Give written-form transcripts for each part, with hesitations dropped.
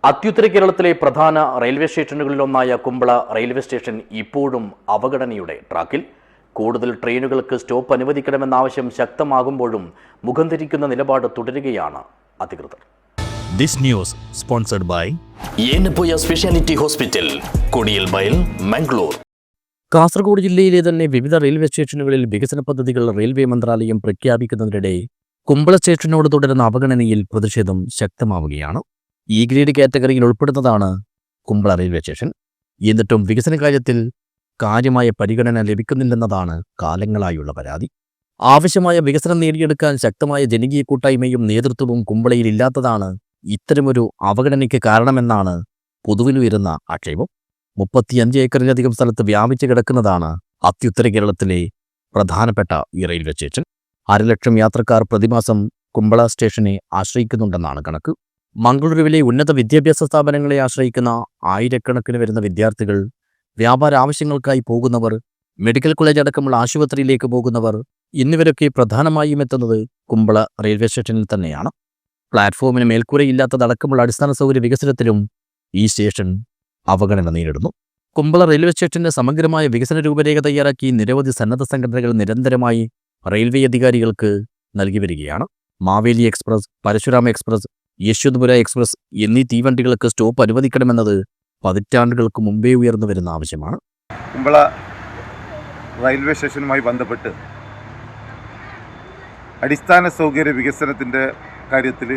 അത്യുത്തര കേരളത്തിലെ പ്രധാന railway സ്റ്റേഷനുകളിലൊന്നായ Kumbla railway station ഇപ്പോഴും അവഗണനയുടെ ട്രാക്കിൽ. കൂടുതൽ ട്രെയിനുകൾക്ക് സ്റ്റോപ്പ് അനുവദിക്കണമെന്ന ആവശ്യം ശക്തമാകുമ്പോഴും മുഖം തിരിക്കുന്ന നിലപാട് തുടരുകയാണ് അധികൃതർ. This news sponsored by Yenepoya speciality hospital, Kodialbail, Mangalore. Kasaragod ജില്ലയിലെ തന്നെ വിവിധ റെയിൽവേ സ്റ്റേഷനുകളിൽ വികസന പദ്ധതികൾ റെയിൽവേ മന്ത്രാലയം പ്രഖ്യാപിക്കുന്നതിനിടെ കുമ്പള സ്റ്റേഷനോട് തുടരുന്ന അവഗണനയിൽ പ്രതിഷേധം ശക്തമാവുകയാണ്. ഈ ഗ്രേഡ് കാറ്റഗറിയിൽ ഉൾപ്പെടുന്നതാണ് കുമ്പള റെയിൽവേ സ്റ്റേഷൻ. എന്നിട്ടും വികസന കാര്യത്തിൽ കാര്യമായ പരിഗണന ലഭിക്കുന്നില്ലെന്നതാണ് കാലങ്ങളായുള്ള പരാതി. ആവശ്യമായ വികസനം നേടിയെടുക്കാൻ ശക്തമായ ജനകീയ കൂട്ടായ്മയും നേതൃത്വവും കുമ്പളയിൽ ഇല്ലാത്തതാണ് ഇത്തരമൊരു അവഗണനയ്ക്ക് കാരണമെന്നാണ് പൊതുവിലുയരുന്ന ആക്ഷേപം. 35 ഏക്കറിലധികം സ്ഥലത്ത് വ്യാപിച്ചു കിടക്കുന്നതാണ് അത്യുത്തര കേരളത്തിലെ പ്രധാനപ്പെട്ട ഈ റെയിൽവേ സ്റ്റേഷൻ. 1,00,000 യാത്രക്കാർ പ്രതിമാസം കുമ്പള സ്റ്റേഷനെ ആശ്രയിക്കുന്നുണ്ടെന്നാണ് കണക്ക്. മംഗളൂരുവിലെ ഉന്നത വിദ്യാഭ്യാസ സ്ഥാപനങ്ങളെ ആശ്രയിക്കുന്ന ആയിരക്കണക്കിന് വരുന്ന വിദ്യാർത്ഥികൾ, വ്യാപാര ആവശ്യങ്ങൾക്കായി പോകുന്നവർ, മെഡിക്കൽ കോളേജ് അടക്കമുള്ള ആശുപത്രിയിലേക്ക് പോകുന്നവർ എന്നിവരൊക്കെ പ്രധാനമായും എത്തുന്നത് കുമ്പള റെയിൽവേ സ്റ്റേഷനിൽ തന്നെയാണ്. പ്ലാറ്റ്ഫോമിന് മേൽക്കൂരയില്ലാത്തതടക്കമുള്ള അടിസ്ഥാന സൗകര്യ വികസനത്തിലും ഈ സ്റ്റേഷൻ അവഗണന നേരിടുന്നു. കുമ്പള റെയിൽവേ സ്റ്റേഷന്റെ സമഗ്രമായ വികസന രൂപരേഖ തയ്യാറാക്കി നിരവധി സന്നദ്ധ സംഘടനകൾ നിരന്തരമായി റെയിൽവേ അധികാരികൾക്ക് നൽകി വരികയാണ്. Maveli express, Parashurama express, Yesvantpur express എന്നീ തീവണ്ടികൾക്ക് സ്റ്റോപ്പ് അനുവദിക്കണമെന്നത് പതിറ്റാണ്ടുകൾക്ക് മുമ്പേ ഉയർന്നു വരുന്ന ആവശ്യമാണ്. കുമ്പള റെയിൽവേ സ്റ്റേഷനുമായി ബന്ധപ്പെട്ട് അടിസ്ഥാന സൗകര്യ വികസനത്തിൻ്റെ കാര്യത്തിൽ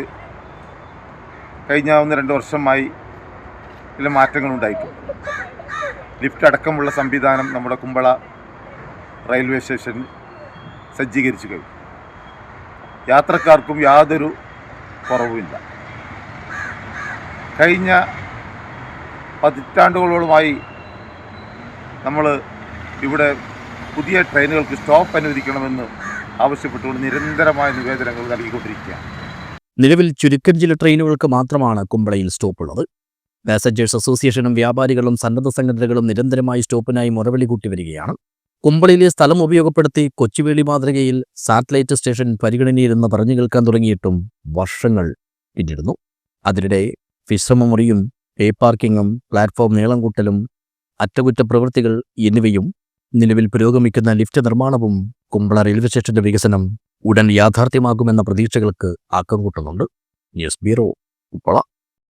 കഴിഞ്ഞ 1-2 വർഷമായി ചില മാറ്റങ്ങളുണ്ടായിട്ടുണ്ട്. ലിഫ്റ്റ് അടക്കമുള്ള സംവിധാനം നമ്മുടെ കുമ്പള റെയിൽവേ സ്റ്റേഷനിൽ സജ്ജീകരിച്ചു കഴിഞ്ഞു. യാത്രക്കാർക്കും യാതൊരു കുറവുമില്ല. കഴിഞ്ഞ പതിറ്റാണ്ടുകളോളമായി നമ്മൾ ഇവിടെ പുതിയ ട്രെയിനുകൾക്ക് സ്റ്റോപ്പ് അനുവദിക്കണമെന്ന് ആവശ്യപ്പെട്ടുകൊണ്ട് നിരന്തരമായ നിവേദനങ്ങൾ നൽകിക്കൊണ്ടിരിക്കുകയാണ്. നിലവിൽ ചുരുക്കം ചില ട്രെയിനുകൾക്ക് മാത്രമാണ് കുമ്പളയിൽ സ്റ്റോപ്പുള്ളത്. പാസഞ്ചേഴ്സ് അസോസിയേഷനും വ്യാപാരികളും സന്നദ്ധ സംഘടനകളും നിരന്തരമായി സ്റ്റോപ്പിനായി മുറവിളി കൂട്ടി വരികയാണ്. കുമ്പളയിലെ സ്ഥലം ഉപയോഗപ്പെടുത്തി കൊച്ചുവേളി മാതൃകയിൽ സാറ്റലൈറ്റ് സ്റ്റേഷൻ പരിഗണനയിലെന്ന് പറഞ്ഞു കേൾക്കാൻ തുടങ്ങിയിട്ടും വർഷങ്ങൾ പിന്നിടുന്നു. അതിനിടെ വിശ്രമമുറിയും പേ പാർക്കിങ്ങും പ്ലാറ്റ്ഫോം നീളം കൂട്ടലും അറ്റകുറ്റപ്രവൃത്തികൾ എന്നിവയും നിലവിൽ പുരോഗമിക്കുന്ന ലിഫ്റ്റ് നിർമ്മാണവും കുമ്പള റെയിൽവേ സ്റ്റേഷന്റെ വികസനം ഉടൻ യാഥാർത്ഥ്യമാകുമെന്ന പ്രതീക്ഷകൾക്ക് ആക്കം കൂട്ടുന്നുണ്ട്. News bureau, Kumbla.